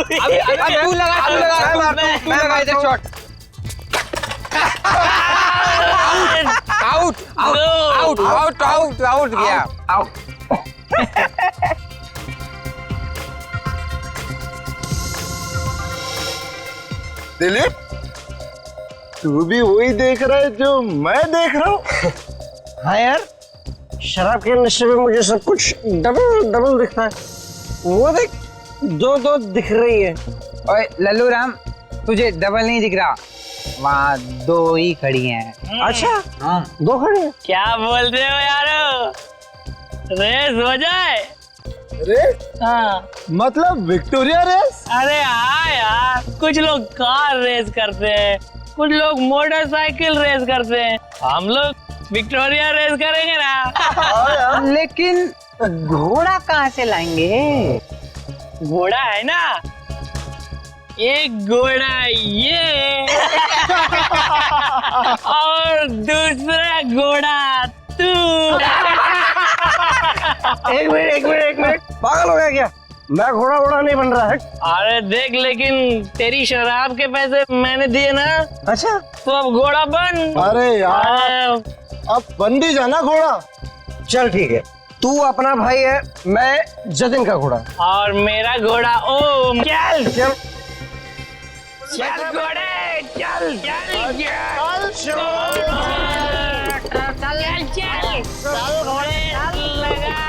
तू लगा इधर shot. Out out out out out गया। दिलीप, तू भी वही देख रहा है जो मैं देख रहा हूँ? हाँ यार, शराब के नशे में मुझे सब कुछ डबल डबल दिखता है। वो देख, दो दो दिख रही है। ओए लल्लू राम, तुझे डबल नहीं दिख रहा, वहाँ दो ही खड़ी हैं। अच्छा, हाँ। दो खड़ी है। क्या बोल रहे हो यारो? रेस हो जाए? रेस? हाँ। मतलब विक्टोरिया रेस? अरे हाँ यार, कुछ लोग कार रेस करते हैं, कुछ लोग मोटरसाइकिल रेस करते हैं, हम लोग विक्टोरिया रेस करेंगे ना। लेकिन घोड़ा कहाँ से लाएंगे? घोड़ा है ना, एक घोड़ा ये और दूसरा घोड़ा तू। एक मिनट, पागल हो गया क्या? मैं घोड़ा वोड़ा नहीं बन रहा है। अरे देख, लेकिन तेरी शराब के पैसे मैंने दिए ना, अच्छा, तो अब घोड़ा बन। अरे यार, अब बन भी जाना घोड़ा। चल ठीक है, तू अपना भाई है, मैं जतिन का घोड़ा। और मेरा घोड़ा ओम। चल चल चल घोड़े, चल चल चल घोड़े, लगा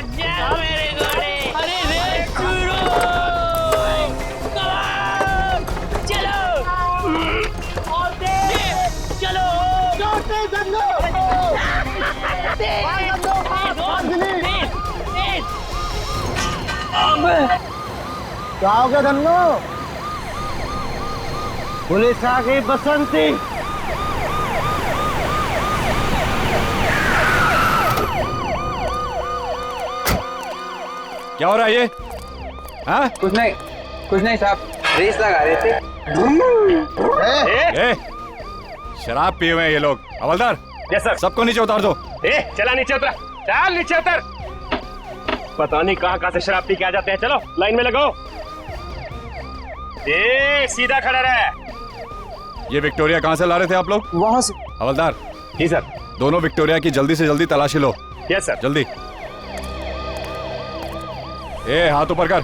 चल मेरे घोड़े। अरे रेस शुरू, कमान, चलो और तेज चलो। क्या हो गया धन्नो? पुलिस आ गई बसंती। क्या हो रहा है ये? हाँ? कुछ नहीं साहब, रेस लगा रहे थे। ए, शराब पिए हुए हैं ये लोग। हवलदार, यस सर। सबको नीचे उतार दो। चला नीचे उतर, चल नीचे उतर। पता नहीं कहाँ से शराब पी के आ जाते हैं। चलो लाइन में लगो। सीधा खड़ा रहे। ये विक्टोरिया कहाँ से ला रहे थे आप लोग? वहां से। हवलदार, जी सर। दोनों विक्टोरिया की जल्दी से जल्दी तलाशी लो। Yes sir. जल्दी। ए, हाथ ऊपर कर।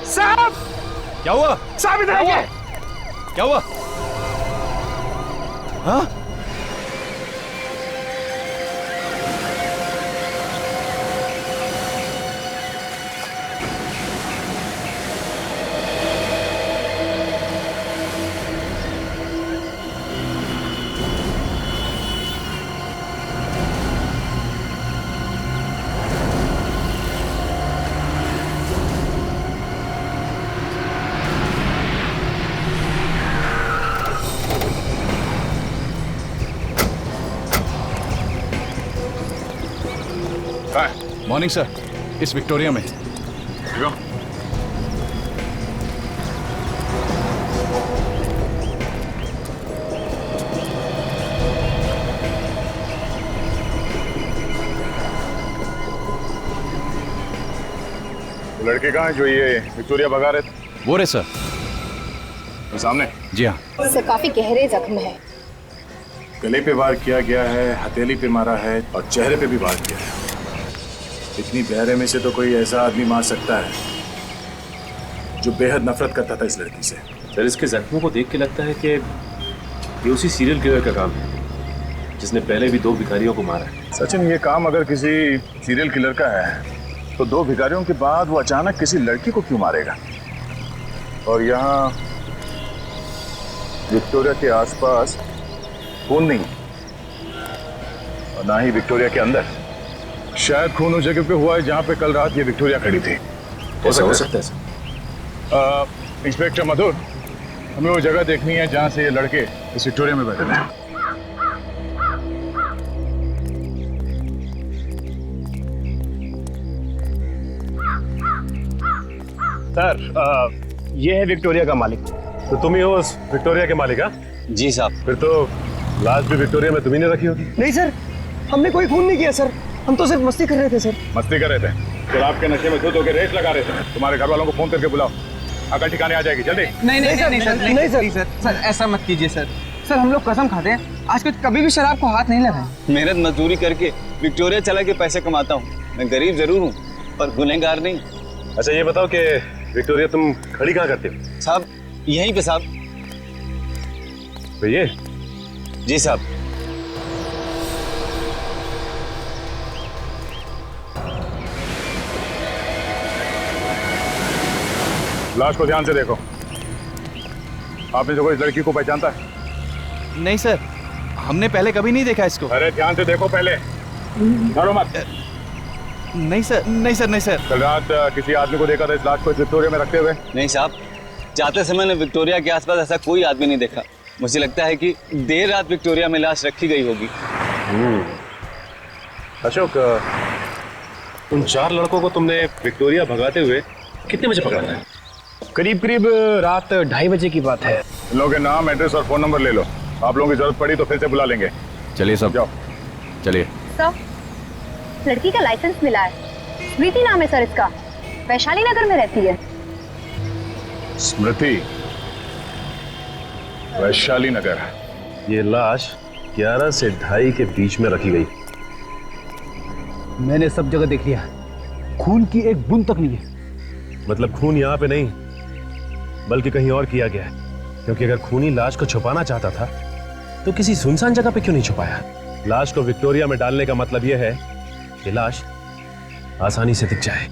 साहब, क्या हुआ? साहब इधर आइए। क्या हुआ? हाँ? मॉर्निंग सर, इस विक्टोरिया में। लड़के कहाँ हैं जो ये विक्टोरिया भगा रहे थे? वो रे सर। वो सामने? जी हाँ। सर, काफी गहरे जख्म है। गले पे वार किया गया है, हथेली पे मारा है और चेहरे पे भी वार किया है। इतनी गहरे में से तो कोई ऐसा आदमी मार सकता है जो बेहद नफरत करता था इस लड़की से। सर, इसके जख्मों को देख के लगता है कि ये उसी सीरियल किलर का काम है जिसने पहले भी 2 भिखारियों को मारा है। सचिन, ये काम अगर किसी सीरियल किलर का है तो 2 भिखारियों के बाद वो अचानक किसी लड़की को क्यों मारेगा? और यहाँ विक्टोरिया के आसपास खून नहीं और ना ही विक्टोरिया के अंदर। शायद खून उस जगह पे हुआ है जहाँ पे कल रात ये विक्टोरिया खड़ी थी। ऐसा हो सकता है सर। इंस्पेक्टर मधुर, हमें वो जगह देखनी है जहाँ से ये लड़के इस विक्टोरिया में बैठे हैं। सर, ये है विक्टोरिया का मालिक। तो तुम ही हो उस विक्टोरिया के मालिक? हाँ जी साहब। फिर तो लाश भी विक्टोरिया में तुम्ही ने रखी होगी। नहीं सर, हमने कोई खून नहीं किया सर, हम तो सिर्फ मस्ती कर रहे थे सर। मस्ती कर रहे थे? शराब के नशे में धुत होकर रेस लगा रहे थे। तुम्हारे घर वालों को फोन करके बुलाओ, अकल ठिकाने आ जाएगी। जल्दी। नहीं सर, सर ऐसा मत कीजिए सर। सर हम लोग कसम खाते हैं आज कुछ कभी भी शराब को हाथ नहीं लगाए। मेहनत मजदूरी करके विक्टोरिया चला के पैसे कमाता हूँ। मैं गरीब जरूर हूँ पर गुनहगार नहीं। अच्छा ये बताओ कि विक्टोरिया तुम खड़ी कहाँ करते हो? साहब यहीं पे साहब। तो ये जी साहब। लाश को ध्यान से देखो। आपने जो कोई इस लड़की को पहचानता है? नहीं सर, हमने पहले कभी नहीं देखा इसको। अरे ध्यान से देखो पहले, डरो मत। नहीं सर, नहीं सर, नहीं सर। कल रात किसी आदमी को देखा था इस लाश को विक्टोरिया में रखते हुए? नहीं साहब, जाते समय ने विक्टोरिया के आसपास ऐसा कोई आदमी नहीं देखा। मुझे लगता है कि देर रात विक्टोरिया में लाश रखी गई होगी। अशोक, उन 4 लड़कों को तुमने विक्टोरिया भगाते हुए कितने बजे पकड़ा था? करीब रात 2:30 बजे की बात है। इन लोगों के नाम, एड्रेस और फोन नंबर ले लो। आप लोगों की जरूरत पड़ी तो फिर से बुला लेंगे। चलिए सब, जाओ। चलिए। सर, लड़की का लाइसेंस मिला है। स्मृति नाम है सर इसका, वैशाली नगर में रहती है। स्मृति, वैशाली नगर। ये लाश 11 से 2:30 के बीच में रखी गई। मैंने सब जगह देख लिया, खून की एक बूंद तक नहीं है। मतलब खून यहाँ पे नहीं बल्कि कहीं और किया गया है, क्योंकि अगर खूनी लाश को छुपाना चाहता था तो किसी सुनसान जगह पे क्यों नहीं छुपाया? लाश को विक्टोरिया में डालने का मतलब यह है कि लाश आसानी से दिख जाए।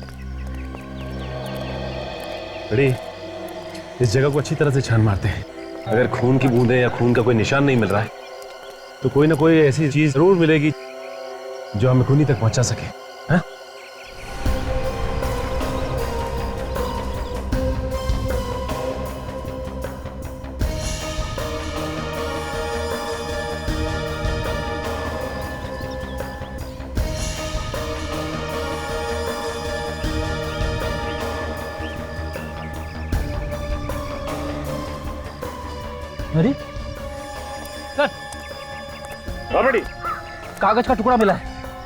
बड़ी, इस जगह को अच्छी तरह से छान मारते हैं। अगर खून की बूंदें या खून का कोई निशान नहीं मिल रहा है तो कोई ना कोई ऐसी चीज जरूर मिलेगी जो हमें खूनी तक पहुंचा सके। हाँ? अरे ऑलरेडी कागज का टुकड़ा मिला है,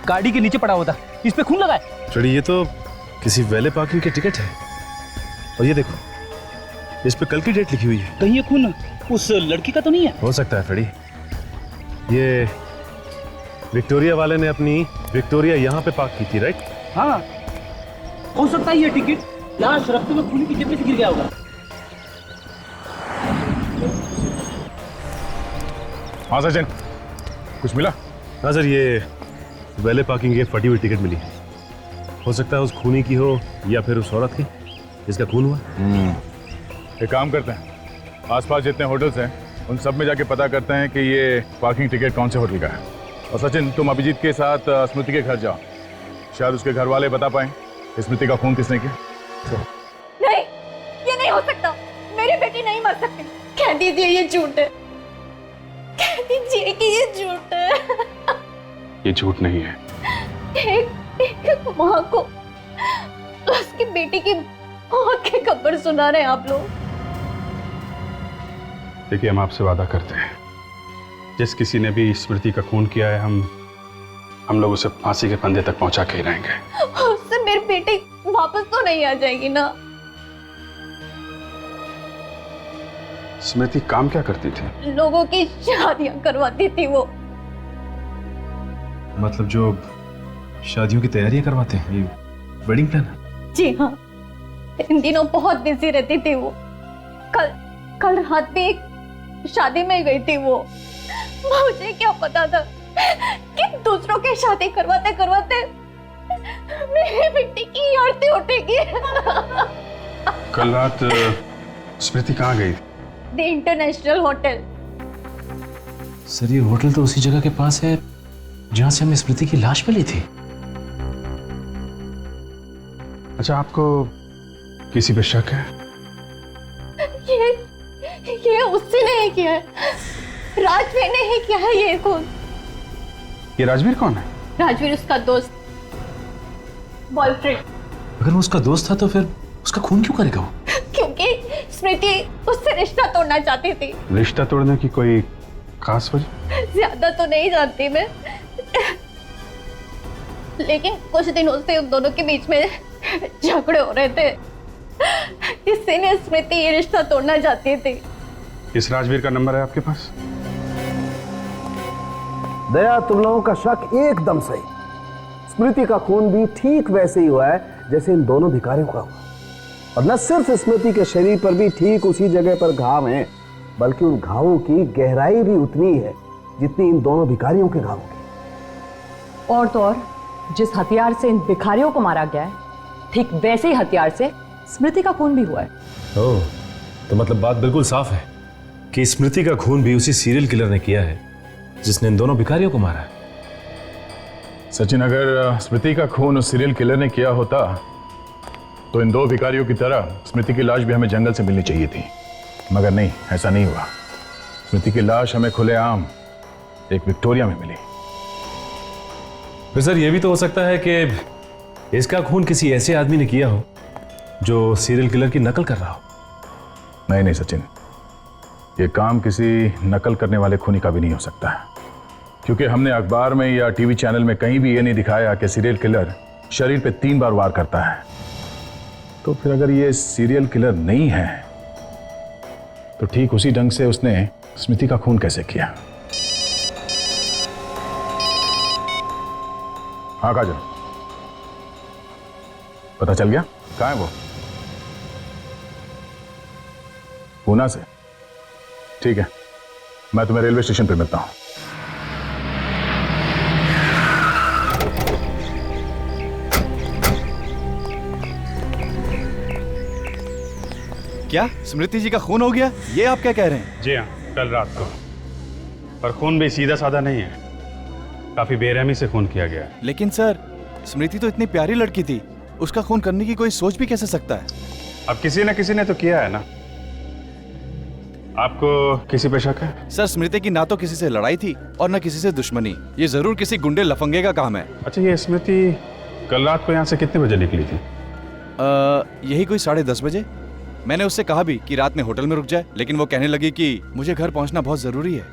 गाड़ी के नीचे पड़ा हुआ था, इस पे खून लगा है। फ्रेडी, ये तो किसी वैले पार्किंग के टिकट है। और ये देखो, इस पे कल की डेट लिखी हुई है। कहीं ये खून उस लड़की का तो नहीं है? हो सकता है फ्रेडी, ये विक्टोरिया वाले ने अपनी विक्टोरिया यहाँ पे पार्क की थी, राइट? हाँ, हो सकता है ये टिकट लाश रखते हुए खूनी की जेब में से गिर गया होगा। हाँ सचिन, कुछ मिला? हाँ सर, ये वैले पार्किंग की एक फटी हुई टिकट मिली। हो सकता है उस खूनी की हो या फिर उस औरत की जिसका खून हुआ। एक काम करते हैं, आसपास जितने होटल्स हैं उन सब में जाके पता करते हैं कि ये पार्किंग टिकट कौन से होटल का है। और सचिन, तुम अभिजीत के साथ स्मृति के घर जाओ, शायद उसके घर वाले बता पाए स्मृति का खून किसने किया। नहीं, ये नहीं हो सकता। मेरी बेटी नहीं मर सकती। कह दीजिए ये झूठ है, कह दीजिए कि ये झूठ है। ये झूठ नहीं है। एक माँ को उसकी बेटी की मौत की खबर सुना रहे हैं आप लोग। देखिए, हम आपसे वादा करते हैं, जिस किसी ने भी स्मृति का खून किया है, हम लोग उसे फांसी के फंदे तक पहुंचा के ही रहेंगे। उससे मेरी बेटी वापस तो नहीं आ जाएगी ना? स्मृति काम क्या करती थी? लोगों की शादियां करवाती थी वो। मतलब जो शादियों की तैयारियां करवाते हैं, ये वेडिंग प्लानर? जी हाँ, इन दिनों बहुत बिजी रहती थी वो। कल रात भी एक शादी में गई थी वो। मुझे क्या पता था कि दूसरों की शादी करवाते करवाते मेरी बेटी की आरती उठेगी। कल रात स्मृति कहाँ गई? The international hotel. सर, ये होटल तो उसी जगह के पास है जहां से हमने स्मृति की लाश मिली थी। अच्छा, आपको किसी पे शक है? ये उससे नहीं किया है, राजवीर ने ही किया है ये खून। ये राजवीर कौन है? राजवीर उसका दोस्त, बॉयफ्रेंड। अगर वो उसका दोस्त था तो फिर उसका खून क्यों करेगा वो? क्योंकि स्मृति उससे रिश्ता तोड़ना चाहती थी। रिश्ता तोड़ने की कोई खास वजह? ज्यादा तो नहीं जानती मैं, लेकिन कुछ दिनों से उन दोनों के बीच में झगड़े हो रहे थे। इसीलिए स्मृति ये रिश्ता तोड़ना चाहती थी। इस राजवीर का नंबर है आपके पास? दया, तुम लोगों का शक एकदम सही। स्मृति का खून भी ठीक वैसे ही हुआ है जैसे इन दोनों भिखारियों का हुआ। और न सिर्फ स्मृति के शरीर पर भी ठीक उसी जगह पर घाव हैं, बल्कि उन घावों की गहराई भी उतनी है जितनी इन दोनों भिखारियों के घावों की। और तो और जिस हथियार से इन भिखारियों को मारा गया है, ठीक वैसे ही हथियार से स्मृति का खून भी हुआ है। ओह, तो मतलब बात बिल्कुल साफ है कि स्मृति का खून भी उसी सीरियल किलर ने किया है जिसने इन दोनों भिखारियों को मारा है। सचिन, अगर स्मृति का खून उस सीरियल किलर ने किया होता तो इन दो भिखारियों की तरह स्मृति की लाश भी हमें जंगल से मिलनी चाहिए थी, मगर नहीं, ऐसा नहीं हुआ। स्मृति की लाश हमें खुलेआम एक विक्टोरिया में मिली। फिर सर, यह भी तो हो सकता है कि इसका खून किसी ऐसे आदमी ने किया हो जो सीरियल किलर की नकल कर रहा हो। नहीं नहीं सचिन, ये काम किसी नकल करने वाले खूनी का भी नहीं हो सकता है, क्योंकि हमने अखबार में या टीवी चैनल में कहीं भी ये नहीं दिखाया कि सीरियल किलर शरीर पे 3 बार वार करता है। तो फिर अगर ये सीरियल किलर नहीं है तो ठीक उसी ढंग से उसने स्मृति का खून कैसे किया? हाँ काजल, पता चल गया कहाँ है वो? पूना से? ठीक है, मैं तुम्हें रेलवे स्टेशन पे मिलता हूं। क्या स्मृति जी का खून हो गया, ये आप क्या कह रहे हैं? जी हाँ, कल रात को। पर खून भी सीधा साधा नहीं है, काफी बेरहमी से खून किया गया है। लेकिन सर, स्मृति तो इतनी प्यारी लड़की थी, उसका खून करने की कोई सोच भी कैसे सकता है? अब किसी न किसी ने तो किया है ना। आपको किसी पे शक है? सर, स्मृति की ना तो किसी से लड़ाई थी और ना किसी से दुश्मनी। ये जरूर किसी गुंडे लफंगे का काम है। अच्छा, ये स्मृति कल रात को यहाँ से कितने बजे निकली थी? यही कोई 10:30 बजे। मैंने उससे कहा भी कि रात में होटल में रुक जाए, लेकिन वो कहने लगी कि मुझे घर पहुंचना बहुत जरूरी है।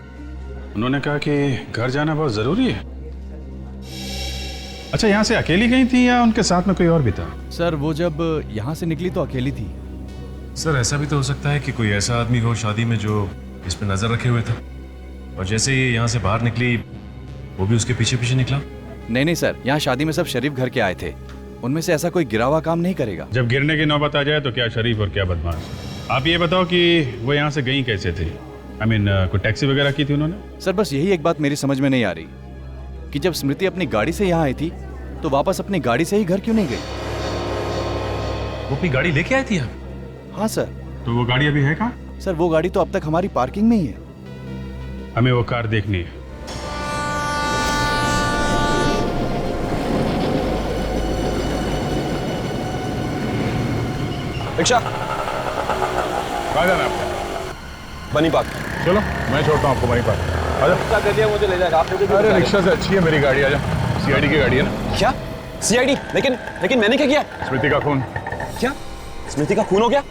उन्होंने कहा कि घर जाना बहुत जरूरी है? अच्छा, यहाँ से अकेली गई थी या उनके साथ में कोई और भी था? सर, वो जब यहाँ से निकली तो अकेली थी। सर, ऐसा भी तो हो सकता है कि कोई ऐसा आदमी हो शादी में जो इस पे नजर रखे हुए था, और जैसे ही यहाँ से बाहर निकली वो भी उसके पीछे पीछे निकला। नहीं सर, यहाँ शादी में सब शरीफ घर के आए थे, उनमें से ऐसा कोई गिरा हुआ काम नहीं करेगा। जब गिरने की नौबत आ जाए तो क्या शरीफ और क्या बदमाश। आप ये बताओ कि वो यहाँ से गई कैसे थी? कोई टैक्सी वगैरह की थी उन्होंने? सर, बस यही एक बात मेरी समझ में नहीं आ रही कि जब स्मृति अपनी गाड़ी से यहाँ आई थी तो वापस अपनी गाड़ी से ही घर क्यों नहीं गई? वो अपनी गाड़ी लेके आई थी यहाँ? हाँ सर। तो वो गाड़ी अभी है कहाँ? सर, वो गाड़ी तो अब तक हमारी पार्किंग में ही है। हमें वो कार देखनी है। रिक्शा, कहाँ जाना है आपको? बनी पार्क। चलो, मैं छोड़ता हूँ आपको वहीं पर। रिक्शा कर दिया, मुझे ले जाएगा। अरे रिक्शा से अच्छी है मेरी गाड़ी, आजा। सीआईडी की गाड़ी है ना? क्या सीआईडी? लेकिन मैंने क्या किया? स्मृति का खून। क्या स्मृति का खून हो गया?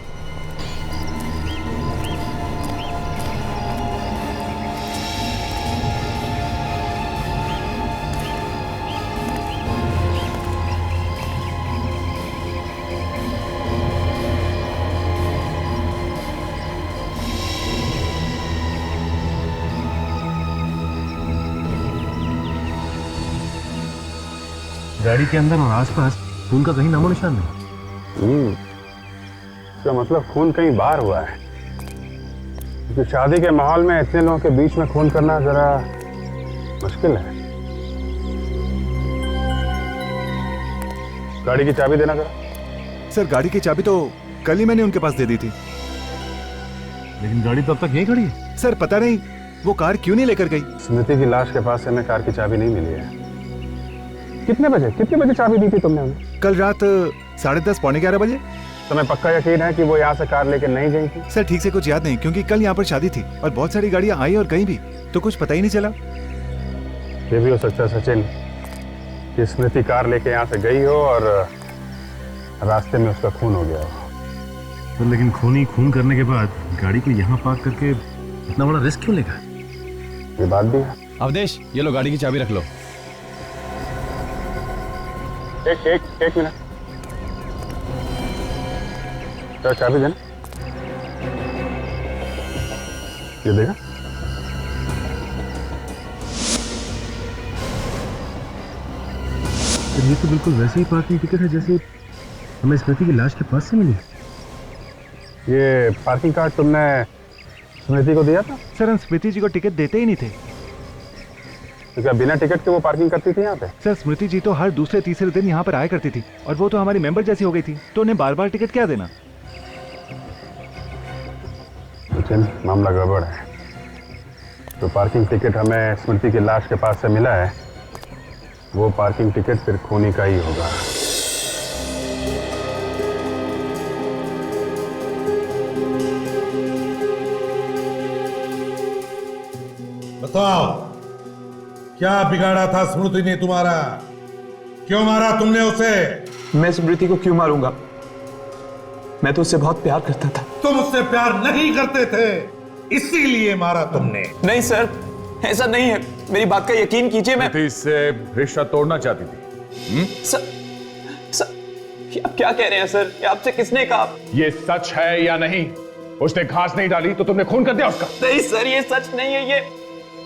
गाड़ी के अंदर और आसपास खून का कहीं नामो निशान नहीं। इसका मतलब खून कहीं बाहर हुआ है, क्योंकि शादी के माहौल में इतने लोगों के बीच में खून करना जरा मुश्किल है। गाड़ी की चाबी देना जरा। सर, गाड़ी की चाबी तो कल ही मैंने उनके पास दे दी थी। लेकिन गाड़ी तो अब तक यहीं खड़ी है। सर, पता नहीं वो कार क्यों नहीं लेकर गई। स्मृति की लाश के पास से हमें कार की चाबी नहीं मिली है। कितने बजे चाबी दी थी तुमने हमें? कल रात 10:30 पौने 11 बजे। तुम्हें पक्का यकीन है कि वो यहाँ से कार लेके नहीं गई थी? सर, ठीक से कुछ याद नहीं, क्योंकि कल यहाँ पर शादी थी और बहुत सारी गाड़ियाँ आई और गई भी, तो कुछ पता ही नहीं चला। ये भी हो सकता है सचिन कि स्मृति कार लेके यहाँ से गई हो और रास्ते में उसका खून हो गया हो। लेकिन खूनी खून करने के बाद गाड़ी को यहाँ पार्क करके इतना बड़ा रिस्क क्यों लेगा? ये बात भी है। अवधेश, ये लो गाड़ी की चाबी रख लो। एक मिनट, तो चाबी देना। ये देगा। ये तो बिल्कुल वैसे ही पार्किंग टिकट है जैसे हमें स्मृति की लाश के पास से मिली। ये पार्किंग कार्ड तुमने स्मृति को दिया था? सर, हम स्मृति जी को टिकट देते ही नहीं थे। तो क्या बिना टिकट के वो पार्किंग करती थी यहाँ पे? सर, स्मृति जी तो हर दूसरे तीसरे दिन यहाँ पर आया करती थी और वो तो हमारी मेंबर जैसी हो गई थी, तो उन्हें बार बार टिकट क्या देना। सचिन, मामला गड़बड़ है। तो पार्किंग टिकट हमें स्मृति की लाश के पास से मिला है, वो पार्किंग टिकट फिर खूनी का ही होगा। बताओ, क्या बिगाड़ा था स्मृति ने तुम्हारा? क्यों मारा तुमने उसे? मैं स्मृति को क्यों मारूंगा? मैं तो उससे बहुत प्यार करता था। तुम उससे प्यार नहीं करते थे, इसीलिए मारा तुमने। नहीं सर, ऐसा नहीं है, मेरी बात का यकीन कीजिए। मैं इससे रिश्ता तोड़ना चाहती थी। सर, आप क्या कह रहे हैं सर? ये आपसे किसने कहा? ये सच है या नहीं? उसने घास नहीं डाली तो तुमने खून कर दिया उसका? नहीं सर, ये सच नहीं है।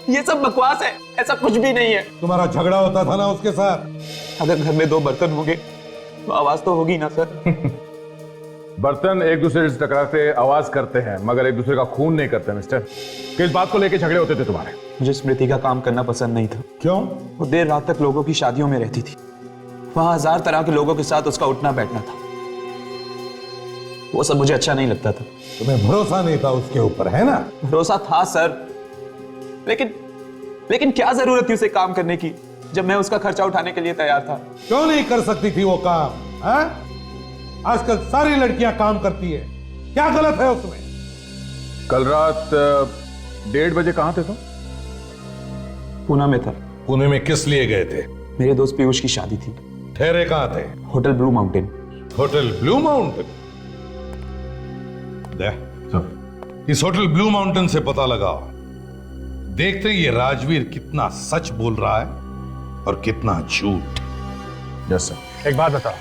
ये सब बकवास है, ऐसा कुछ भी नहीं है। तुम्हारा झगड़ा होता था ना उसके साथ? अगर घर में दो बर्तन होंगे तो आवाज तो होगी ना सर। बर्तन एक दूसरे से टकराते आवाज करते हैं, मगर एक दूसरे का खून नहीं करते। मिस्टर, किस बात को लेकर झगड़े होते थे तुम्हारे? मुझे स्मृति का काम करना पसंद नहीं था। क्यों? वो देर रात तक लोगों की शादियों में रहती थी, वहां 1000 तरह के लोगों के साथ उसका उठना बैठना था। वो सब मुझे अच्छा नहीं लगता था। तुम्हें भरोसा नहीं था उसके ऊपर, है ना? भरोसा था सर, लेकिन क्या जरूरत थी उसे काम करने की जब मैं उसका खर्चा उठाने के लिए तैयार था? क्यों नहीं कर सकती थी वो काम? है? आजकल सारी लड़कियां काम करती है, क्या गलत है उसमें? कल रात 1:30 बजे कहां थे तुम? पूना में था। पुणे में किस लिए गए थे? मेरे दोस्त पीयूष की शादी थी। ठहरे कहां थे? Hotel blue mountain. Hotel blue mountain? इस होटल ब्लू माउंटेन से पता लगाओ, देखते ये राजवीर कितना सच बोल रहा है और कितना झूठ। Yes sir. एक बात बताओ,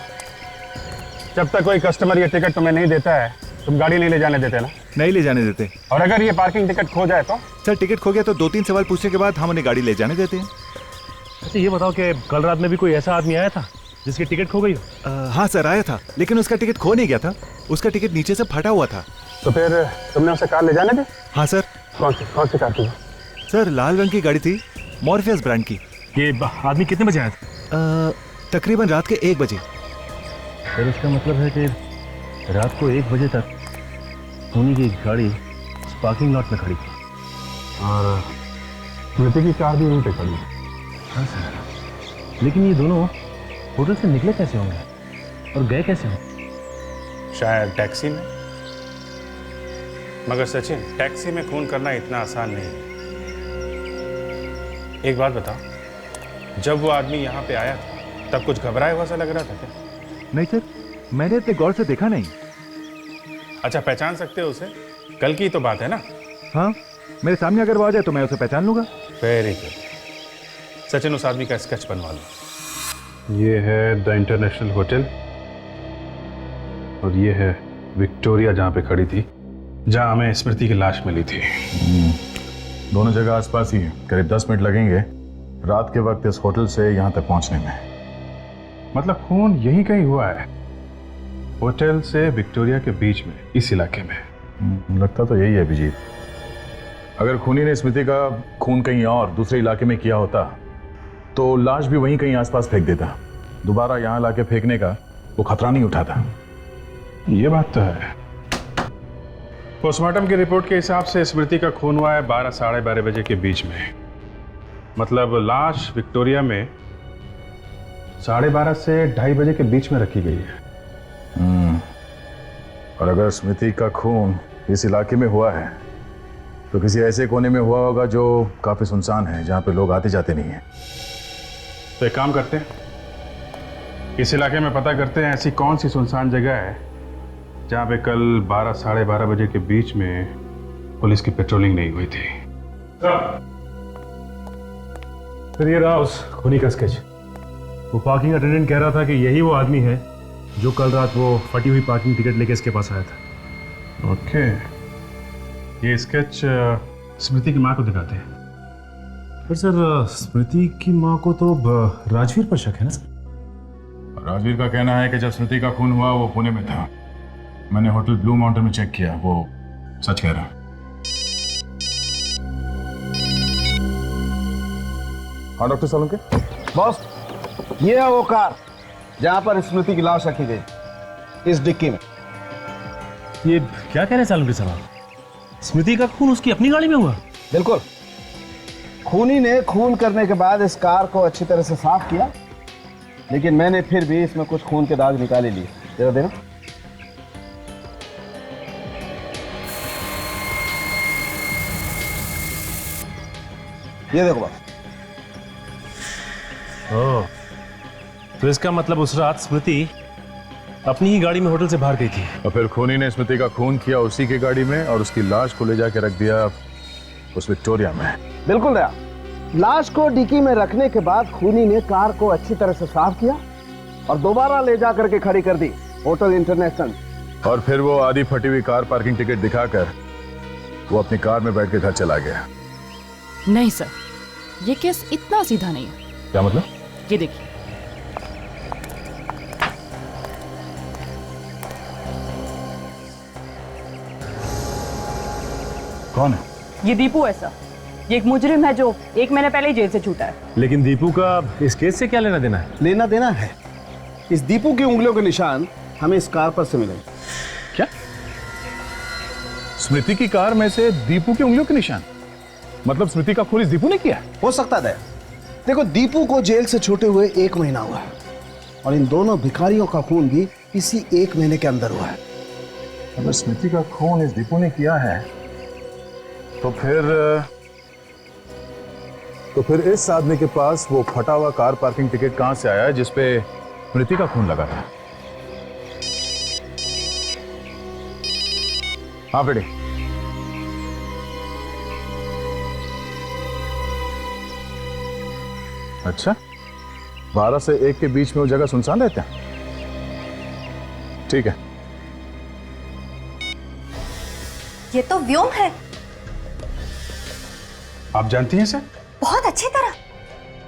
जब तक कोई कस्टमर ये टिकट तुम्हें नहीं देता है, तुम गाड़ी नहीं ले जाने देते ना? नहीं ले जाने देते। और अगर ये पार्किंग टिकट खो जाए तो? सर, टिकट खो गया तो 2-3 सवाल पूछने के बाद हम उन्हें गाड़ी ले जाने देते हैं। अच्छा, ये बताओ कि कल रात में भी कोई ऐसा आदमी आया था जिसकी टिकट खो गई हो? हाँ सर, आया था, लेकिन उसका टिकट खो नहीं गया था, उसका टिकट नीचे से फटा हुआ था। तो फिर तुमने उसे कार ले जाने दी? हाँ सर। कौन सी कार थी? सर, लाल रंग की गाड़ी थी, मॉर्फियस ब्रांड की। ये आदमी कितने बजे आया था? तकरीबन रात के 1 बजे। फिर इसका मतलब है कि रात को 1 बजे तक खूनी की गाड़ी पार्किंग लॉट में खड़ी थी और स्मृति की कार भी वहीं पे खड़ी। हाँ सर, लेकिन ये दोनों होटल से निकले कैसे होंगे और गए कैसे होंगे? शायद टैक्सी में। मगर सचिन, टैक्सी में खून करना इतना आसान नहीं है। एक बात बताओ, जब वो आदमी यहाँ पे आया था तब कुछ घबराया हुआ सा लग रहा था क्या? नहीं सर, मैंने इतने गौर से देखा नहीं। अच्छा, पहचान सकते हो उसे? कल की तो बात है ना? हाँ, मेरे सामने अगर वो आ जाए तो मैं उसे पहचान लूंगा। Very good. सचिन, उस आदमी का स्केच बनवा लो। ये है द इंटरनेशनल होटल और ये है विक्टोरिया जहाँ पे खड़ी थी, जहाँ हमें स्मृति की लाश मिली थी। दोनों जगह आसपास ही है, करीब 10 मिनट लगेंगे रात के वक्त इस होटल से यहाँ तक पहुँचने में। मतलब खून यहीं कहीं हुआ है, होटल से विक्टोरिया के बीच में, इस इलाके में। लगता तो यही है अभिजीत। अगर खूनी ने स्मृति का खून कहीं और दूसरे इलाके में किया होता तो लाश भी वहीं कहीं आसपास फेंक देता। दोबारा यहाँ लाके फेंकने का वो खतरा नहीं उठाता। ये बात तो है। पोस्टमार्टम की रिपोर्ट के हिसाब से स्मृति का खून हुआ है 12 साढ़े 12 बजे के बीच में। मतलब लाश विक्टोरिया में 12:30 से 2:30 बजे के बीच में रखी गई है। और अगर स्मृति का खून इस इलाके में हुआ है तो किसी ऐसे कोने में हुआ होगा जो काफी सुनसान है, जहाँ पे लोग आते जाते नहीं हैं। तो एक काम करते हैं, इस इलाके में पता करते हैं ऐसी कौन सी सुनसान जगह है जहाँ पे कल 12 साढ़े 12 बजे के बीच में पुलिस की पेट्रोलिंग नहीं हुई थी। सर ये रहा उस खूनी का स्केच। वो पार्किंग अटेंडेंट कह रहा था कि यही वो आदमी है जो कल रात वो फटी हुई पार्किंग टिकट लेके इसके पास आया था। ओके, ये स्केच स्मृति की माँ को दिखाते हैं। पर सर स्मृति की माँ को तो राजवीर पर शक है ना सर? राजवीर का कहना है कि जब स्मृति का खून हुआ वो पुणे में था। मैंने होटल ब्लू माउंटेन में चेक किया, वो सच कह रहा। हाँ डॉक्टर सोलंकी। बॉस, ये है वो कार जहां पर स्मृति की लाश रखी गई, इस डिक्की में। ये क्या कह रहे हैं सालुंके साहब? स्मृति का खून उसकी अपनी गाड़ी में हुआ? बिल्कुल। खूनी ने खून करने के बाद इस कार को अच्छी तरह से साफ किया, लेकिन मैंने फिर भी इसमें कुछ खून के दाग निकाले लिए। जरा देना। ये देखो बस। ओह, तो इसका मतलब उस रात स्मृति अपनी ही गाड़ी में होटल से बाहर गई थी। और फिर खूनी ने स्मृति का खून किया उसी की गाड़ी में और उसकी लाश को ले जाके रख दिया उस विक्टोरिया में। बिल्कुल दया। लाश को डिक्की में रखने के बाद खूनी ने कार को अच्छी तरह से साफ किया और दोबारा ले जाकर के खड़ी कर दी होटल इंटरनेशनल। और फिर वो आधी फटी हुई कार पार्किंग टिकट दिखाकर वो अपनी कार में बैठ के घर चला गया। नहीं सर, ये केस इतना सीधा नहीं है। क्या मतलब? ये देखिए, कौन है? ये दीपू है सर। ये एक मुजरिम है जो 1 महीने पहले ही जेल से छूटा है। लेकिन दीपू का इस केस से क्या लेना देना है? लेना देना है। इस दीपू की उंगलियों के निशान हमें इस कार पर से मिलेंगे। क्या? स्मृति की कार में से दीपू की उंगलियों के निशान? मतलब स्मृति का खून इस दीपू ने किया? हो सकता है। देखो, दीपू को जेल से छूटे हुए 1 महीना हुआ है और इन दोनों भिखारियों का खून भी इसी 1 महीने के अंदर हुआ है। अगर स्मृति का खून इस दीपू ने किया है तो फिर इस आदमी के पास वो फटा हुआ कार पार्किंग टिकट कहां से आया है जिसपे स्मृति का खून लगा था? हाँ बेटी। अच्छा, 12 से 1 के बीच में वो जगह सुनसान रहता है? ठीक है। ये तो व्योम है। आप जानती हैं सर? बहुत अच्छी तरह।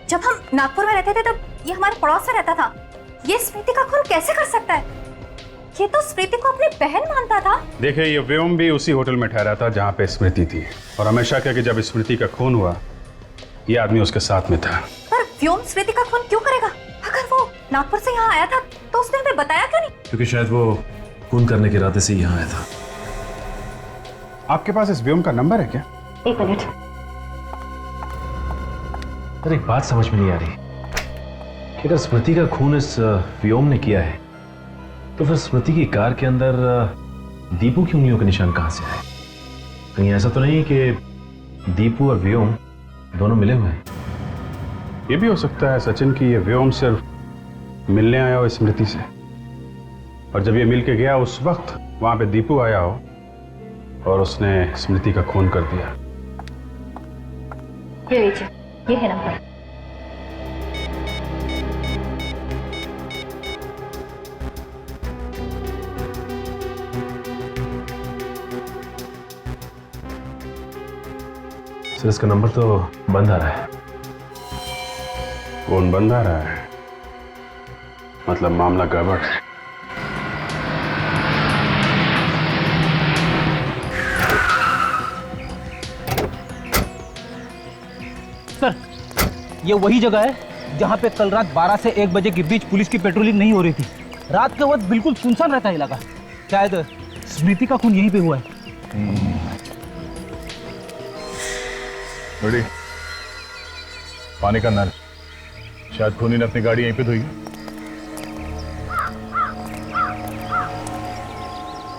जब हम नागपुर में रहते थे तब ये हमारे पड़ोस में रहता था। ये स्मृति का खून कैसे कर सकता है? ये तो स्मृति को अपनी बहन मानता था। देखिए, ये व्योम भी उसी होटल में ठहरा था जहाँ पे स्मृति थी और हमेशा कि जब स्मृति का खून हुआ ये आदमी उसके साथ में था। पर व्योम स्मृति का खून क्यों करेगा? अगर वो नागपुर से यहाँ आया था तो उसने हमें बताया क्यों नहीं? क्योंकि शायद वो खून करने के इरादे से यहाँ आया था। आपके पास इस व्योम का नंबर है क्या? 1 मिनट। सर एक बात समझ में नहीं आ रही कि अगर स्मृति का खून इस व्योम ने किया है तो फिर स्मृति की कार के अंदर दीपू की उंगलियों के निशान कहां से आए? कहीं ऐसा तो नहीं कि दीपू और व्योम दोनों मिले हुए हैं? ये भी हो सकता है सचिन कि ये व्योम सिर्फ मिलने आया हो स्मृति से और जब ये मिल के गया उस वक्त वहां पे दीपू आया हो और उसने स्मृति का खून कर दिया। ये लीजिए, ये है नंबर। सर इसका नंबर तो बंद आ रहा है। फोन बंद आ रहा है, मतलब मामला गड़बड़ है। सर, ये वही जगह है जहाँ पे कल रात 12 से 1 बजे के बीच पुलिस की पेट्रोलिंग नहीं हो रही थी। रात के वक्त बिल्कुल सुनसान रहता है इलाका। शायद स्मृति का खून यहीं पे हुआ है। बड़ी पानी का नल, शायद खूनी ने अपनी गाड़ी यहीं पे धोई।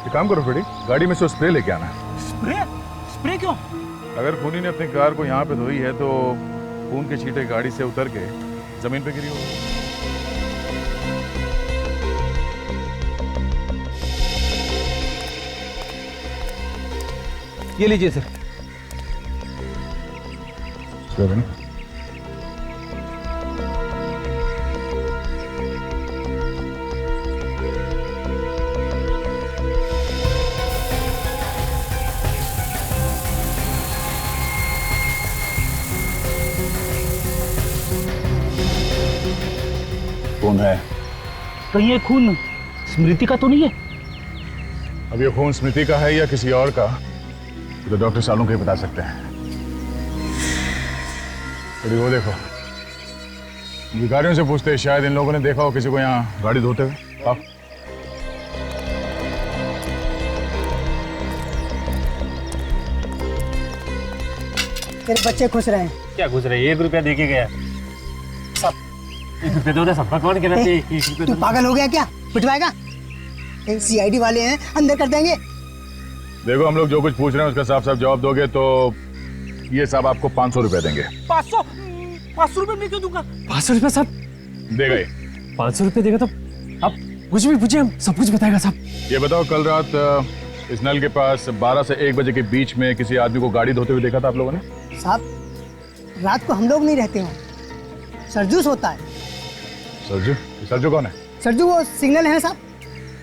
एक काम करो बेटी, गाड़ी में से स्प्रे लेके आना। स्प्रे? स्प्रे क्यों? अगर खूनी ने अपनी कार को यहाँ पे धोई है तो खून के छींटे गाड़ी से उतर के जमीन पे गिरी होगी। ये लीजिए सर। कौन है? कहीं ये खून स्मृति का तो नहीं है? अब ये खून स्मृति का है या किसी और का, तो डॉक्टर सालों के बता सकते हैं। अरे वो देखो, भिखारियों से पूछते हैं, शायद इन लोगों ने देखा हो किसी को यहाँ गाड़ी धोते हुए। आप तेरे बच्चे खुश रहे। क्या खुश रहे? 1 रुपया दे के गया। सब 1 रुपया दो ना, सब भगवान के नाते 1 रुपया। तू पागल हो गया क्या? पिटवाएगा? सीआईडी वाले हैं, अंदर कर देंगे। देखो, हम लोग जो कुछ पूछ रहे हैं उसका साफ साफ जवाब दोगे तो ये साहब आपको 500 रुपया देंगे। 500 रुपये मैं क्यों दूंगा? 500 रुपया साहब देगा ही। 500 रुपये देगा तो आप कुछ भी पूछे, हम सब कुछ बताएगा साहब। ये बताओ, कल रात इस नल के पास 12 से 1 बजे के बीच में किसी आदमी को गाड़ी धोते हुए देखा था आप लोगों ने? साहब, रात को हम लोग नहीं रहते हो, सरजू सोता है। सरजू? सरजू कौन है? सरजू वो सिग्नल है साहब,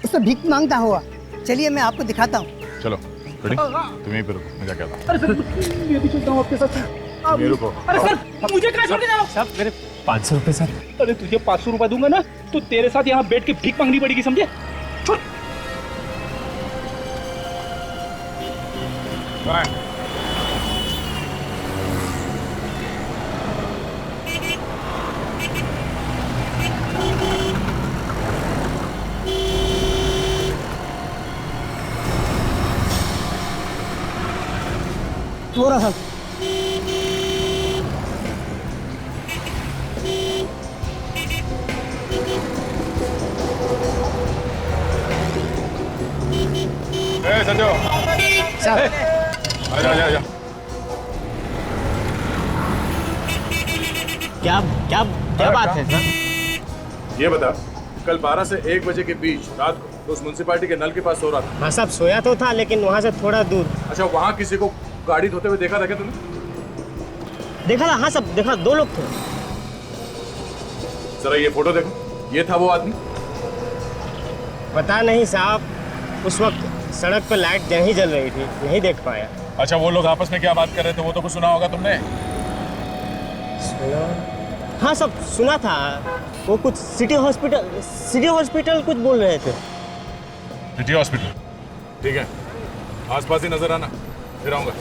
उस पर भीख मांगता हुआ। चलिए मैं आपको दिखाता हूँ। चलो रेडी, तुम यहीं पे रुको, मैं जाके आता हूँ। अरे सर, मैं भी चलता हूँ आपके साथ। ये रुको। अरे सर, मुझे कहाँ छोड़ के जा रहे हो? साहब मेरे 500 रुपये सर। अरे तुझे 500 रुपए दूंगा ना तो तेरे साथ यहाँ बैठ के भीख मांगनी पड़ेगी, समझे? छोड़। थोड़ा सा संजो, आजा। क्या बात है सर? ये बता, कल 12 से 1 बजे के बीच रात को तो उस म्युनिसिपैलिटी के नल के पास सो रहा था? हाँ साहब, सोया तो था लेकिन वहाँ से थोड़ा दूर। अच्छा, वहाँ किसी को गाड़ी धोते हुए देखा था क्या तुमने? देखा था? हाँ साहब देखा, 2 लोग थे। जरा ये फोटो देखो, ये था वो आदमी? पता नहीं साहब, उस वक्त सड़क पर लाइट नहीं जल रही थी, नहीं देख पाया। अच्छा, वो लोग आपस में क्या बात कर रहे थे वो तो कुछ सुना होगा तुमने? सुना? हाँ सब सुना था। वो कुछ सिटी हॉस्पिटल कुछ बोल रहे थे। City hospital? ठीक है, आसपास ही नजर आना, फिर आऊंगा।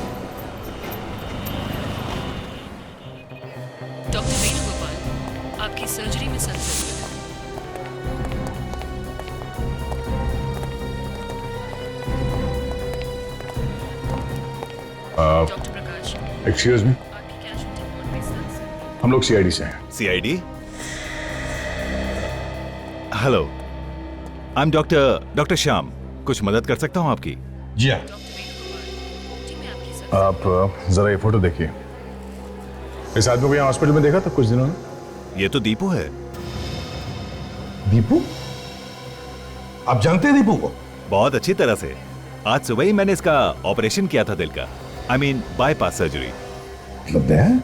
डॉक्टर वेणुगोपाल, आपकी सर्जरी में सक्सेस। डॉक्टर प्रकाश, एक्सक्यूज मी, हम लोग सीआईडी से हैं। CID? Hello, I am doctor Shyam. कुछ मदद कर सकता हूँ आपकी? जी हाँ। आप जरा ये फोटो देखिए। इस आदमी को यहाँ हॉस्पिटल में देखा था कुछ दिनों में? ये तो दीपू है। दीपू? आप जानते हैं दीपू को? बहुत अच्छी तरह से। आज सुबह ही मैंने इसका ऑपरेशन किया था, दिल का। I mean bypass surgery. मतलब है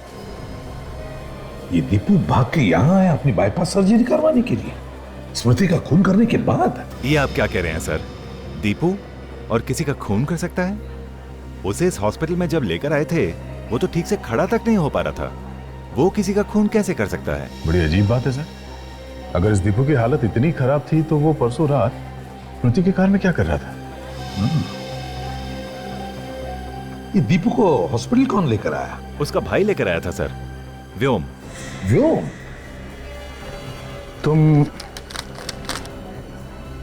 ये दीपू भाग के यहाँ आया अपनी बाईपास सर्जरी करवाने के लिए, स्मृति का खून करने के बाद? ये आप क्या कह रहे हैं सर? दीपू और किसी का खून कर सकता है? उसे इस हॉस्पिटल में जब लेकर आए थे वो तो ठीक से खड़ा तक नहीं हो पा रहा था, वो किसी का खून कैसे कर सकता है? बड़ी अजीब बात है सर। अगर इस दीपू की हालत इतनी खराब थी तो वो परसों रात स्मृति की कार में क्या कर रहा था? ये दीपू को हॉस्पिटल कौन लेकर आया? उसका भाई लेकर आया था सर, व्योम। व्योम? तुम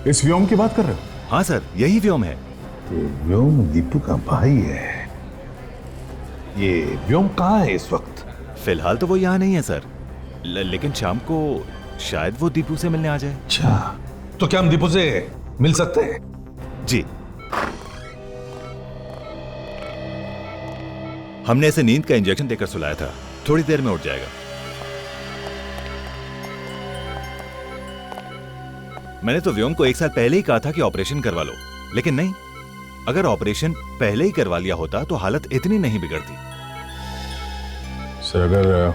इस व्योम की बात कर रहे हो? हाँ सर, यही व्योम है। तो व्योम दीपू का भाई है। ये व्योम कहाँ है इस वक्त? फिलहाल तो वो यहाँ नहीं है सर, लेकिन शाम को शायद वो दीपू से मिलने आ जाए। अच्छा, तो क्या हम दीपू से मिल सकते हैं? जी। हमने इसे नींद का इंजेक्शन देकर सुलाया था, थोड़ी देर में उठ जाएगा। मैंने तो व्योम को 1 साल पहले ही कहा था कि ऑपरेशन करवा लो, लेकिन नहीं। अगर ऑपरेशन पहले ही करवा लिया होता तो हालत इतनी नहीं बिगड़ती। सर, अगर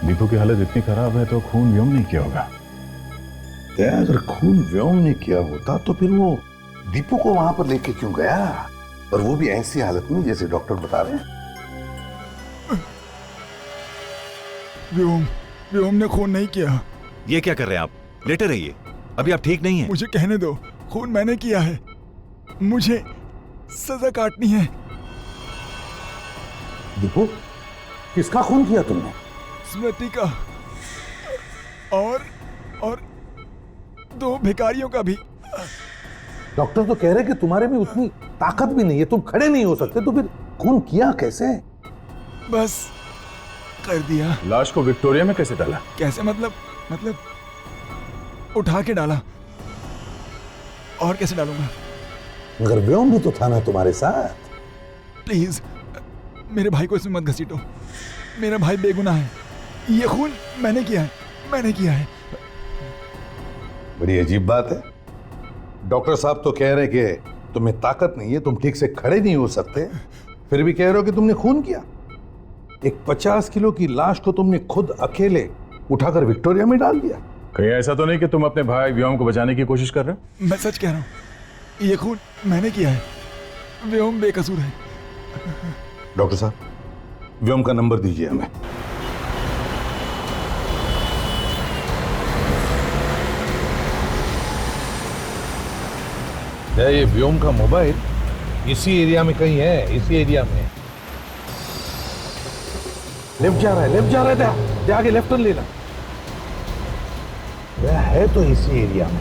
दीपू की हालत इतनी खराब है तो खून व्योम ने किया होगा। अगर खून व्योम ने किया होता तो फिर वो दीपू को वहां पर लेके क्यों गया, और वो भी ऐसी हालत में जैसे डॉक्टर बता रहे हैं? व्योम ने खून नहीं किया। ये क्या कर रहे हैं आप? लेटे रहिए, अभी आप ठीक नहीं हैं। मुझे कहने दो, खून मैंने किया है, मुझे सजा काटनी है। दीपू, किसका खून किया तुमने? स्मृति का और 2 भिखारियों का भी। डॉक्टर तो कह रहे कि तुम्हारे में उतनी ताकत भी नहीं है, तुम खड़े नहीं हो सकते, तो फिर खून किया कैसे? बस कर दिया। लाश को विक्टोरिया में कैसे डाला? कैसे मतलब उठा के डाला। और कैसे डालूंगा? मगर व्योम भी तो था ना तुम्हारे साथ। प्लीज मेरे भाई को इसमें मत घसीटो, मेरा भाई बेगुनाह है। ये खून मैंने किया है। बड़ी अजीब बात है। डॉक्टर साहब तो कह रहे कि तुम्हें ताकत नहीं है, तुम ठीक से खड़े नहीं हो सकते, फिर भी कह रहे हो कि तुमने खून किया। एक 50 किलो की लाश को तुमने खुद अकेले उठाकर विक्टोरिया में डाल दिया। कहीं ऐसा तो नहीं कि तुम अपने भाई व्योम को बचाने की कोशिश कर रहे हो? मैं सच कह रहा हूँ, ये खून मैंने किया है, व्योम बेकसूर है। डॉक्टर साहब, व्योम का नंबर दीजिए हमें। ये व्योम का मोबाइल इसी एरिया में कहीं है, इसी एरिया में। लेफ्ट जा रहा है, जा आगे लेफ्ट टर्न लेना। वह है तो इसी एरिया में।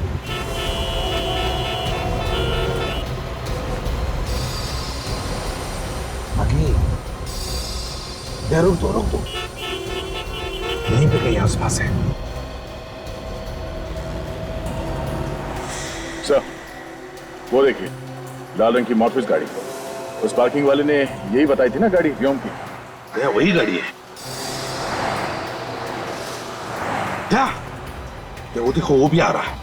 आगे रुक दो, यहीं पे कहीं आसपास है। सर, वो देखिए, लाल रंग की मॉर्फिस गाड़ी। उस पार्किंग वाले ने यही बताई थी ना गाड़ी व्योम की। वही गाड़ी है। क्या? वो देखो, वो भी आ रहा है।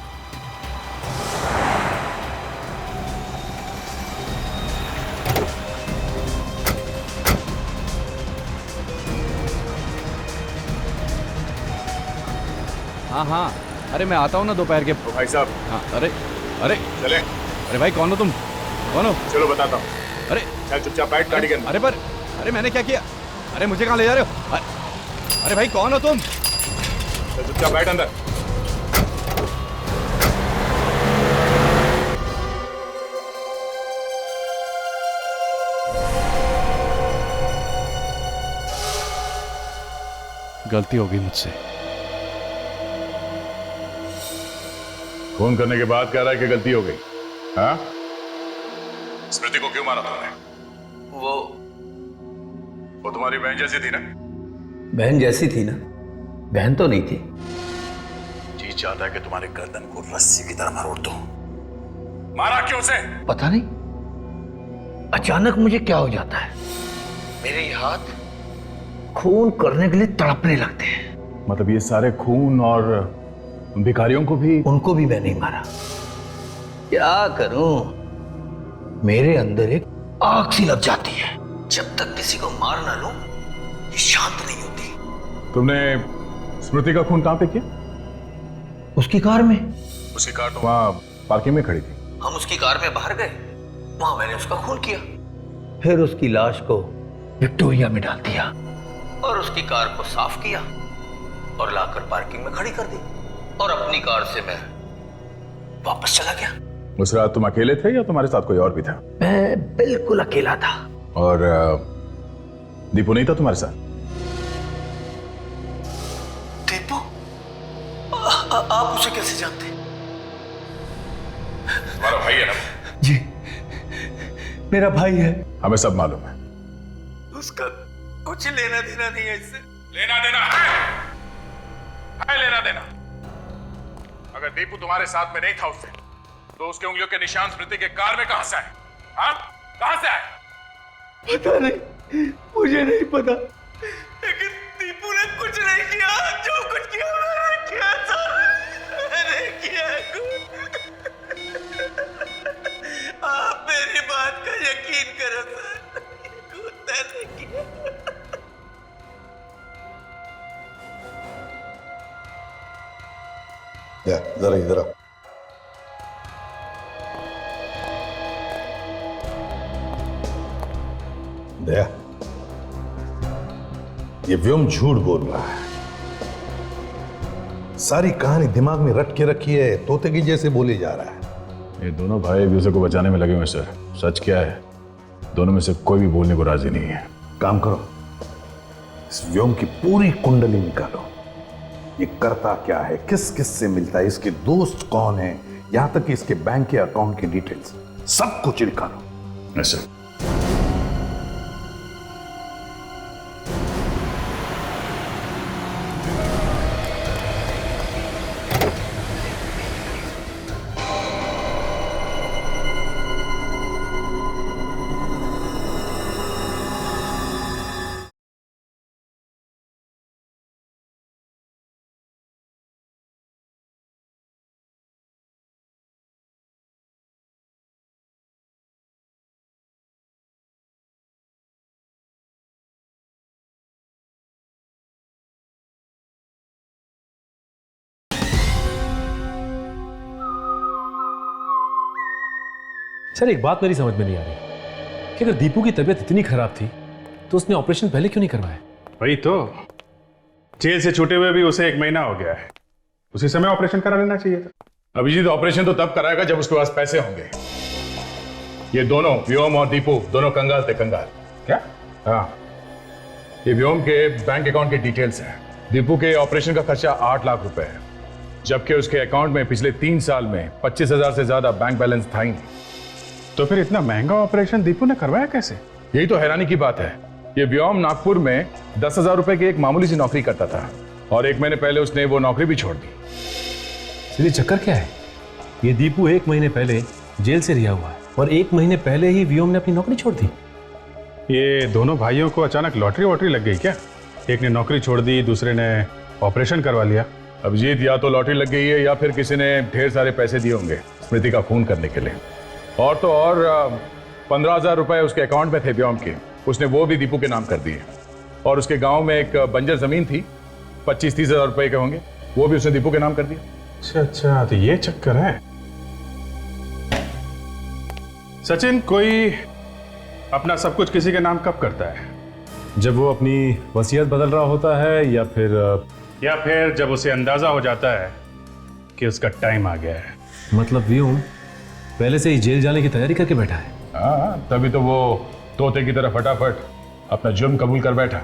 हाँ, अरे मैं आता हूँ ना दोपहर के। तो भाई साहब। हाँ, अरे चले। अरे भाई, कौन हो तुम? कौन हो? चलो बताता हूँ। अरे चल चुपचाप बैठ गाड़ी के अंदर। अरे मैंने क्या किया? अरे मुझे कहाँ ले जा रहे हो? अरे भाई, कौन हो तुम? चल चुपचाप बैठ अंदर। गलती हो गई मुझसे। फोन करने के बाद कह रहा है कि गलती हो गई। हाँ? स्मृति को क्यों मारा तुमने? वो तुम्हारी बहन जैसी थी ना? बहन जैसी थी ना? बहन तो नहीं थी। जी चाहता है कि तुम्हारे गर्दन को रस्सी की तरह मरोड़ दो। मारा क्यों उसे? पता नहीं, अचानक मुझे क्या हो जाता है, मेरे ये हाथ खून करने के लिए तड़पने लगते हैं। मतलब ये सारे खून और भिखारियों को भी? उनको भी मैं नहीं मारा। क्या करूं, मेरे अंदर एक आग सी लग जाती है। जब तक किसी को मार ना लूं, ये शांत नहीं होती। तुमने स्मृति का खून कहां पे किया? उसकी कार में। उसकी कार तो वहां पार्किंग में खड़ी थी। हम उसकी कार में बाहर गए, वहां मैंने उसका खून किया, फिर उसकी लाश को विक्टोरिया में डाल दिया और उसकी कार को साफ किया और लाकर पार्किंग में खड़ी कर दी और अपनी कार से मैं वापस चला गया। उस रात तुम अकेले थे या तुम्हारे साथ कोई और भी था? मैं बिल्कुल अकेला था। और दीपू नहीं था तुम्हारे साथ? दीपू? आप उसे कैसे जानते? तुम्हारा भाई है ना? जी, मेरा भाई है। हमें सब मालूम है। उसका कुछ लेना देना नहीं है इससे। लेना देना है लेना देना। अगर दीपू तुम्हारे साथ में नहीं था उससे, तो उसके उंगलियों के निशान स्मृति के कार में कहां से आए? हाँ, कहां से आए? पता नहीं, मुझे नहीं पता, लेकिन दीपू ने कुछ नहीं किया। जो कुछ किया मैंने किया सर, मैंने किया कुछ। आप मेरी बात का यकीन करो सर, कुछ मैंने किया। जरा इधर आओ। दया, ये व्योम झूठ बोल रहा है। सारी कहानी दिमाग में रट के रखी है, तोते की जैसे बोले जा रहा है। ये दोनों भाई एक दूसरे को बचाने में लगे हुए सर। सच क्या है, दोनों में से कोई भी बोलने को राजी नहीं है। काम करो, इस व्योम की पूरी कुंडली निकालो। ये करता क्या है, किस किस से मिलता है, इसके दोस्त कौन है, यहां तक कि इसके बैंक के अकाउंट की डिटेल्स सब कुछ निकालो। ऐसे सर एक बात मेरी समझ में नहीं आ रही कि अगर दीपू की तबीयत इतनी खराब थी तो उसने ऑपरेशन पहले क्यों नहीं करवाया? वही तो, जेल से छूटे हुए भी उसे 1 महीना हो गया है, उसी समय ऑपरेशन करा लेना चाहिए था। अभिजीत ऑपरेशन तो तब कराएगा जब उसके पास पैसे होंगे। ये दोनों व्योम और दीपू दोनों कंगाल थे, कंगाल। क्या? हाँ, ये व्योम के बैंक अकाउंट के डिटेल्स हैं। दीपू के ऑपरेशन का खर्चा 8 लाख रुपए है, जबकि उसके अकाउंट में पिछले 3 साल में 25,000 से ज्यादा बैंक बैलेंस था ही नहीं। तो फिर इतना महंगा ऑपरेशन दीपू ने करवाया कैसे? यही तो हैरानी की बात है। ये व्योम नागपुर में 10,000 रुपए की एक मामूली सी नौकरी करता था और 1 महीने पहले उसने वो नौकरी भी छोड़ दी। इसलिए चक्कर क्या है? ये दीपू 1 महीने पहले जेल से रिहा हुआ है और 1 महीने पहले ही व्योम ने अपनी नौकरी छोड़ दी। ये दोनों भाइयों को अचानक लॉटरी वॉटरी लग गई क्या? एक ने नौकरी छोड़ दी, दूसरे ने ऑपरेशन करवा लिया। अभिजीत, या तो लॉटरी लग गई है या फिर किसी ने ढेर सारे पैसे दिए होंगे स्मृति का खून करने के लिए। और तो और 15,000 रुपए उसके अकाउंट में थे व्योम के, उसने वो भी दीपू के नाम कर दिए। और उसके गांव में एक बंजर जमीन थी, 25-30 हजार रुपए के होंगे, वो भी उसने दीपू के नाम कर दिया। अच्छा अच्छा, तो ये चक्कर है। सचिन, कोई अपना सब कुछ किसी के नाम कब करता है? जब वो अपनी वसीयत बदल रहा होता है या फिर जब उसे अंदाजा हो जाता है कि उसका टाइम आ गया है। मतलब व्योम पहले से ही जेल जाने की तैयारी करके बैठा है। हाँ, तभी तो वो तोते की तरह फटाफट अपना जुर्म कबूल कर बैठा।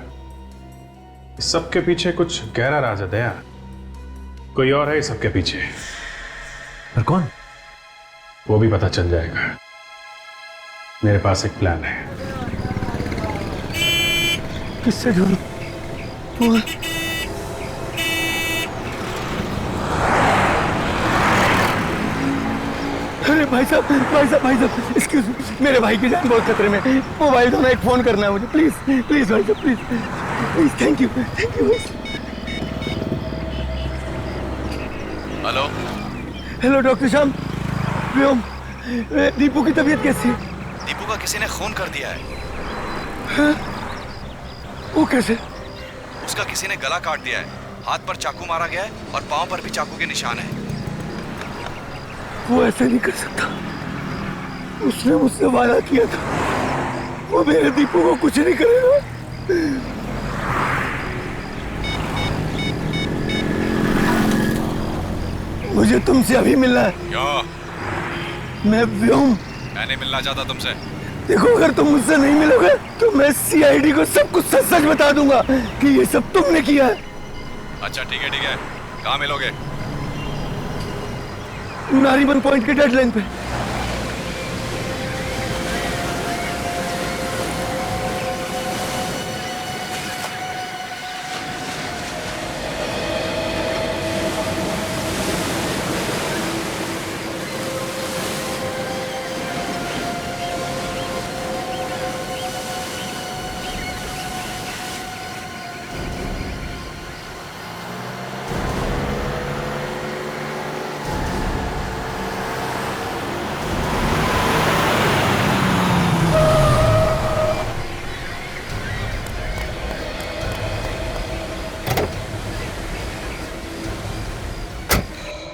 इस सबके पीछे कुछ गहरा राज है दया, कोई और है इस सबके पीछे। पर कौन? वो भी पता चल जाएगा। मेरे पास एक प्लान है। किससे ढूंढूं? अरे भाई साहब, एक्सक्यूज मी, मेरे भाई की जान बहुत खतरे में। मोबाइल दो ना, एक फोन करना है मुझे, प्लीज प्लीज भाई साहब, please, thank you. Hello hello doctor Shyam, Vyom, Deepu की तबीयत कैसी है? दीपू का किसी ने खून कर दिया है। हाँ? वो कैसे? उसका किसी ने गला काट दिया है, हाथ पर चाकू मारा गया है और पांव पर भी चाकू के निशान है। वो ऐसा नहीं कर सकता, उसने मुझसे वादा किया था, वो मेरे दीपू को कुछ नहीं करेगा। मुझे तुमसे अभी मिलना है। क्यों? मैं व्योम। मैं नहीं मिलना चाहता तुमसे। देखो, अगर तुम मुझसे नहीं मिलोगे तो मैं सीआईडी को सब कुछ सच सच बता दूंगा कि ये सब तुमने किया है। अच्छा ठीक है, कहाँ मिलोगे? नारीबन पॉइंट के डेडलाइन पे।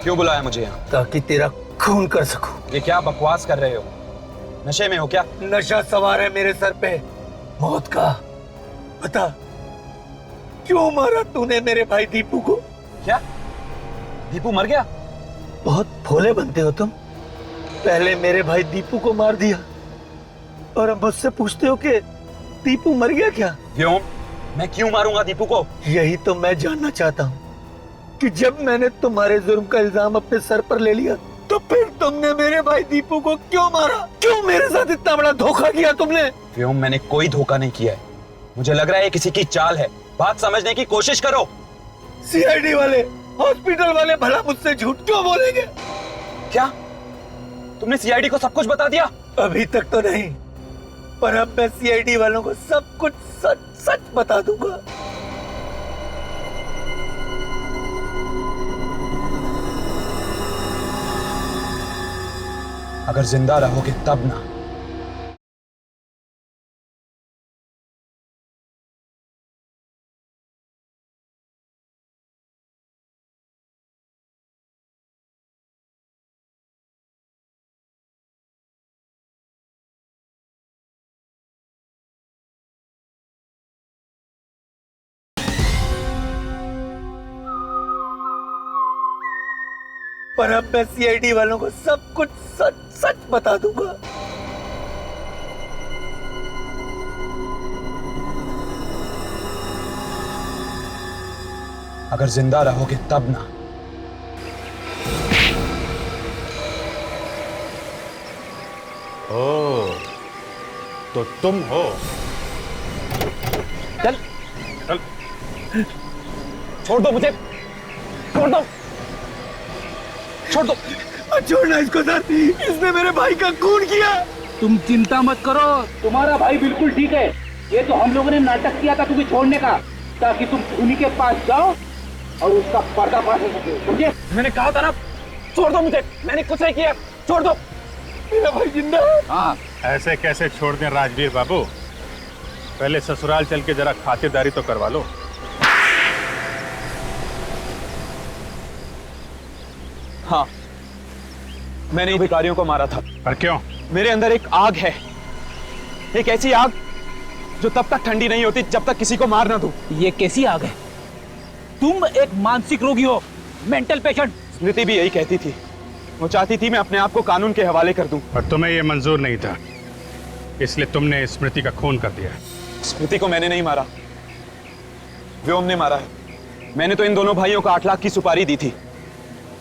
क्यों बुलाया मुझे यहाँ? ताकि तेरा खून कर सकूं। ये क्या बकवास कर रहे हो? नशे में हो क्या? नशा सवार है मेरे सर पे, मौत का। बता, क्यों मारा तूने मेरे भाई दीपू को? क्या? दीपू मर गया? बहुत भोले बनते हो तुम। पहले मेरे भाई दीपू को मार दिया और अब मुझसे पूछते हो कि दीपू मर गया क्या? व्योम, मैं क्यों मारूंगा दीपू को? यही तो मैं जानना चाहता हूँ कि जब मैंने तुम्हारे जुर्म का इल्जाम अपने सर पर ले लिया तो फिर तुमने मेरे भाई दीपू को क्यों मारा? क्यों मेरे साथ इतना बड़ा धोखा किया तुमने? व्योम, मैंने कोई धोखा नहीं किया है। मुझे लग रहा है ये किसी की चाल है। बात समझने की कोशिश करो। सीआईडी वाले, हॉस्पिटल वाले भला मुझसे झूठ क्यों बोलेंगे? क्या तुमने सीआईडी को सब कुछ बता दिया? अभी तक तो नहीं, पर अब मैं सीआईडी वालों को सब कुछ सच सच बता दूंगा। अगर जिंदा रहोगे तब ना। पर अब मैं सीआईडी वालों को सब कुछ सच सच बता दूंगा। अगर जिंदा रहोगे तब ना। ओह, तो तुम हो। चल चल, छोड़ दो मुझे, छोड़ दो, छोड़ दो। छोड़ना इसको सर, इसने मेरे भाई का खून किया। तुम चिंता मत करो, तुम्हारा भाई बिल्कुल ठीक है। ये तो हम लोगों ने नाटक किया था तुम्हें छोड़ने का, ताकि तुम खूनी के पास जाओ और उसका पर्दाफाश हो सके, समझे? मैंने कहा था ना, छोड़ दो मुझे, मैंने कुछ नहीं किया, छोड़ दो। मेरा भाई जिंदा है। हाँ, ऐसे कैसे छोड़ दें राजवीर बाबू? पहले ससुराल चल के जरा खातिरदारी तो करवा लो। हाँ, मैंने भिखारियों को मारा था। पर क्यों? मेरे अंदर एक आग है, एक ऐसी आग जो तब तक ठंडी नहीं होती जब तक किसी को मार ना दूं। ये कैसी आग है? तुम एक मानसिक रोगी हो, मेंटल पेशेंट। स्मृति भी यही कहती थी, वो चाहती थी मैं अपने आप को कानून के हवाले कर दूं। पर तुम्हें ये मंजूर नहीं था, इसलिए तुमने स्मृति का खून कर दिया। स्मृति को मैंने नहीं मारा, व्योम ने मारा है। मैंने तो इन दोनों भाइयों को 8 लाख की सुपारी दी थी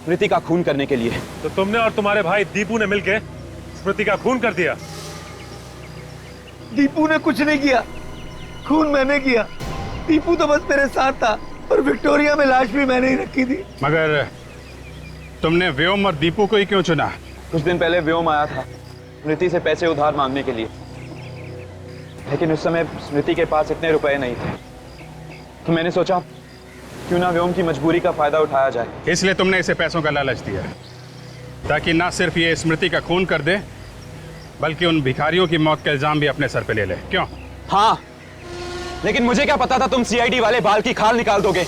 स्मृति का खून करने के लिए। तो तुमने और तुम्हारे भाई दीपू ने मिलकर स्मृति का खून कर दिया? दीपू ने कुछ नहीं किया, खून मैंने किया। दीपू तो बस मेरे साथ था और विक्टोरिया में लाश भी मैंने ही रखी थी। मगर तुमने व्योम और दीपू को ही क्यों चुना? कुछ दिन पहले व्योम आया था स्मृति से पैसे उधार मांगने के लिए, लेकिन उस समय स्मृति के पास इतने रुपए नहीं थे, तो मैंने सोचा क्यों ना व्योम की मजबूरी का फायदा उठाया जाए। इसलिए तुमने इसे पैसों का लालच दिया, ताकि ना सिर्फ ये स्मृति का खून कर दे, बल्कि उन भिखारियों की मौत का इल्जाम भी अपने सर पे ले ले। क्यों? हाँ, लेकिन मुझे क्या पता था तुम सीआईडी वाले बाल की खाल निकाल दोगे।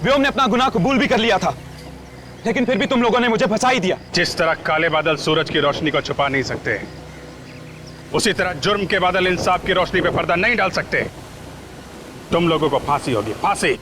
व्योम ने अपना गुनाह कबूल भी कर लिया था, लेकिन फिर भी तुम लोगों ने मुझे फंसा ही दिया। जिस तरह काले बादल सूरज की रोशनी को छुपा नहीं सकते, उसी तरह जुर्म के बादल इंसाफ की रोशनी पे पर्दा नहीं डाल सकते। तुम लोगों को फांसी होगी, फांसी।